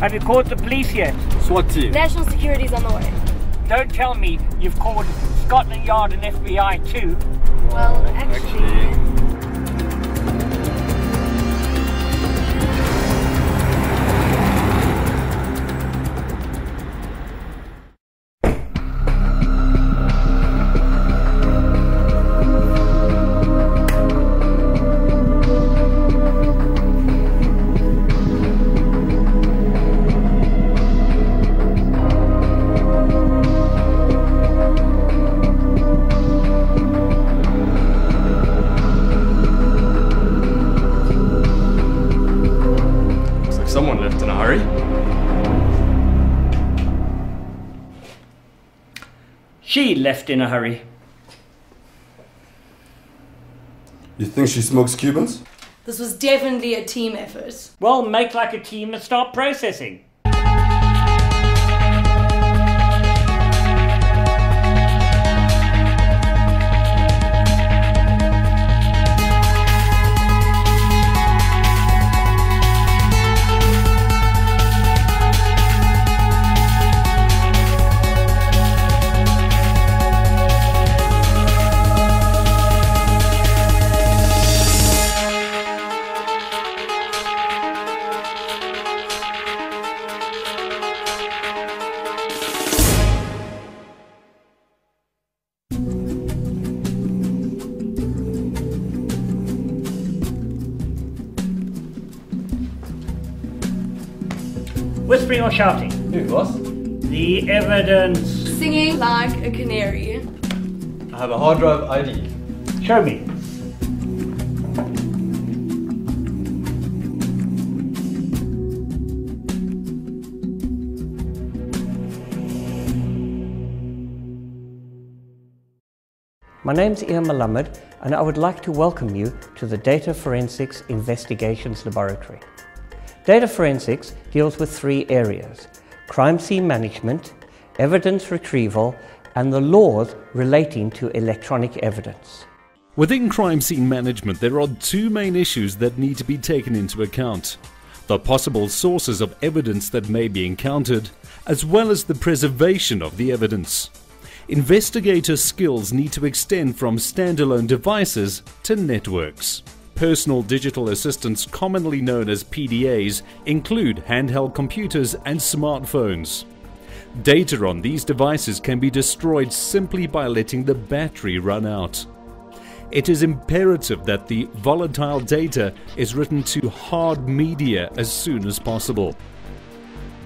Have you called the police yet? SWAT team. National security's on the way. Don't tell me you've called Scotland Yard and FBI too. Well, actually... Someone left in a hurry. She left in a hurry. You think she smokes Cubans? This was definitely a team effort. Well, make like a team and start processing. Whispering or shouting? Who, boss? The evidence. Singing like a canary. I have a hard drive ID. Show me. My name's Ian Malamed, and I would like to welcome you to the Data Forensics Investigations Laboratory. Data forensics deals with three areas: crime scene management, evidence retrieval, and the laws relating to electronic evidence. Within crime scene management, there are two main issues that need to be taken into account: the possible sources of evidence that may be encountered, as well as the preservation of the evidence. Investigator skills need to extend from standalone devices to networks. Personal digital assistants, commonly known as PDAs, include handheld computers and smartphones. Data on these devices can be destroyed simply by letting the battery run out. It is imperative that the volatile data is written to hard media as soon as possible.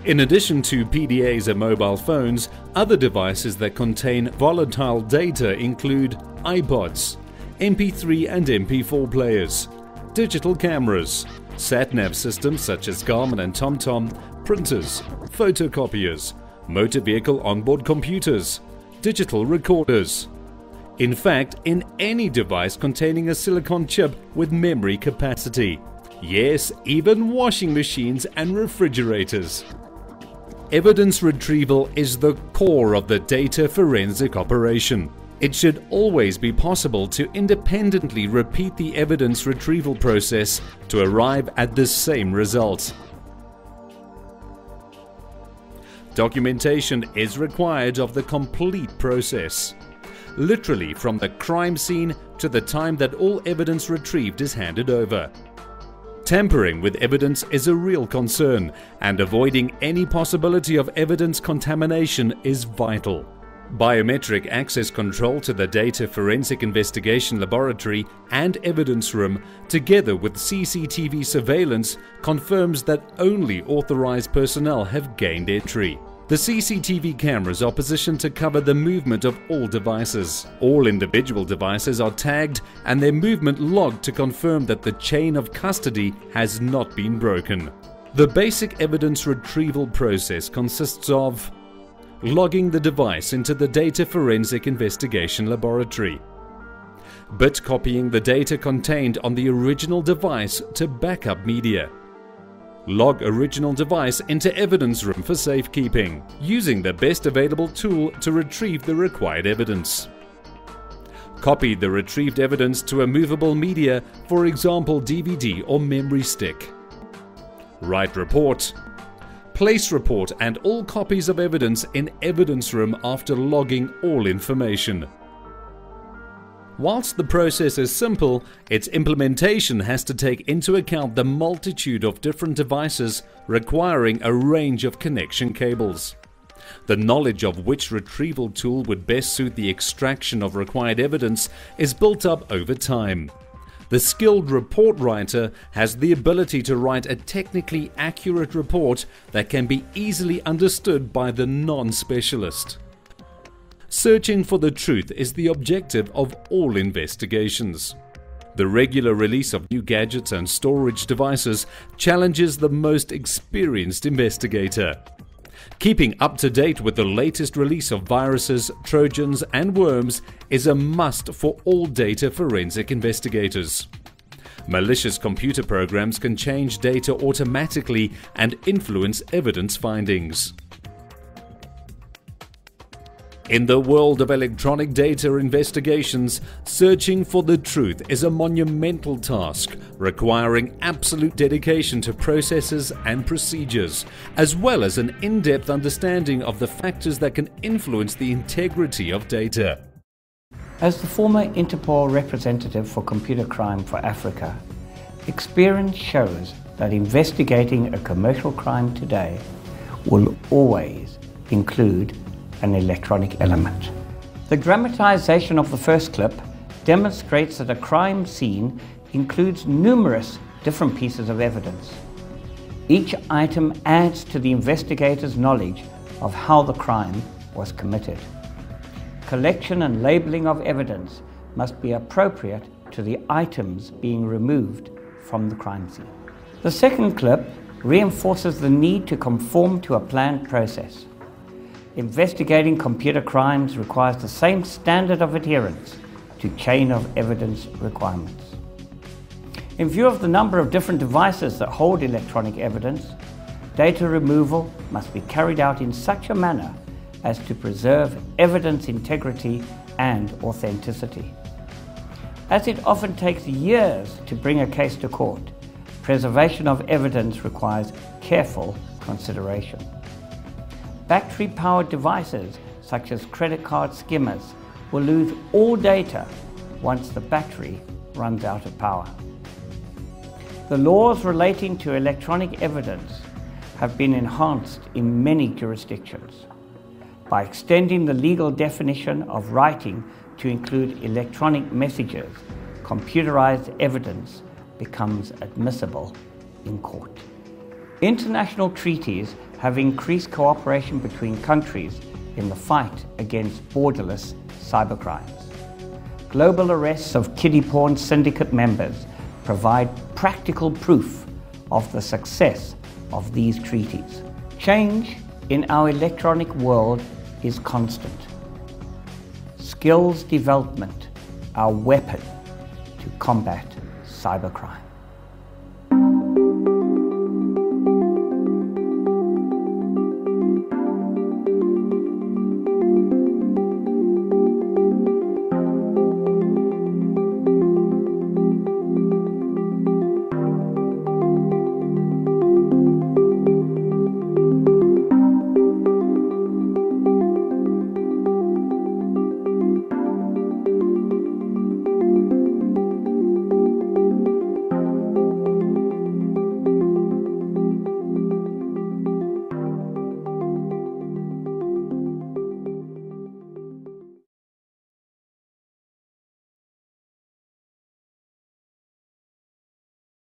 In addition to PDAs and mobile phones, other devices that contain volatile data include iPods, MP3 and MP4 players, digital cameras, sat-nav systems such as Garmin and TomTom, printers, photocopiers, motor vehicle onboard computers, digital recorders. In fact, in any device containing a silicon chip with memory capacity. Yes, even washing machines and refrigerators. Evidence retrieval is the core of the data forensic operation. It should always be possible to independently repeat the evidence retrieval process to arrive at the same result. Documentation is required of the complete process, literally from the crime scene to the time that all evidence retrieved is handed over. Tampering with evidence is a real concern, and avoiding any possibility of evidence contamination is vital. Biometric access control to the Data Forensic Investigation Laboratory and Evidence Room, together with CCTV surveillance, confirms that only authorized personnel have gained entry. The CCTV cameras are positioned to cover the movement of all devices. All individual devices are tagged and their movement logged to confirm that the chain of custody has not been broken. The basic evidence retrieval process consists of logging the device into the Data Forensic Investigation Laboratory, bit copying the data contained on the original device to backup media, log original device into evidence room for safekeeping, using the best available tool to retrieve the required evidence. Copy the retrieved evidence to a movable media, for example DVD or memory stick. Write report. Place report and all copies of evidence in evidence room after logging all information. Whilst the process is simple, its implementation has to take into account the multitude of different devices requiring a range of connection cables. The knowledge of which retrieval tool would best suit the extraction of required evidence is built up over time. The skilled report writer has the ability to write a technically accurate report that can be easily understood by the non-specialist. Searching for the truth is the objective of all investigations. The regular release of new gadgets and storage devices challenges the most experienced investigator. Keeping up to date with the latest release of viruses, trojans and worms is a must for all data forensic investigators. Malicious computer programs can change data automatically and influence evidence findings. In the world of electronic data investigations, searching for the truth is a monumental task requiring absolute dedication to processes and procedures, as well as an in-depth understanding of the factors that can influence the integrity of data. As the former Interpol representative for computer crime for Africa, experience shows that investigating a commercial crime today will always include an electronic element. The dramatization of the first clip demonstrates that a crime scene includes numerous different pieces of evidence. Each item adds to the investigator's knowledge of how the crime was committed. Collection and labeling of evidence must be appropriate to the items being removed from the crime scene. The second clip reinforces the need to conform to a planned process. Investigating computer crimes requires the same standard of adherence to chain of evidence requirements. In view of the number of different devices that hold electronic evidence, data removal must be carried out in such a manner as to preserve evidence integrity and authenticity. As it often takes years to bring a case to court, preservation of evidence requires careful consideration. Battery-powered devices, such as credit card skimmers, will lose all data once the battery runs out of power. The laws relating to electronic evidence have been enhanced in many jurisdictions. By extending the legal definition of writing to include electronic messages, computerized evidence becomes admissible in court. International treaties have increased cooperation between countries in the fight against borderless cybercrimes. Global arrests of kiddie porn syndicate members provide practical proof of the success of these treaties. Change in our electronic world is constant. Skills development, our weapon to combat cybercrime.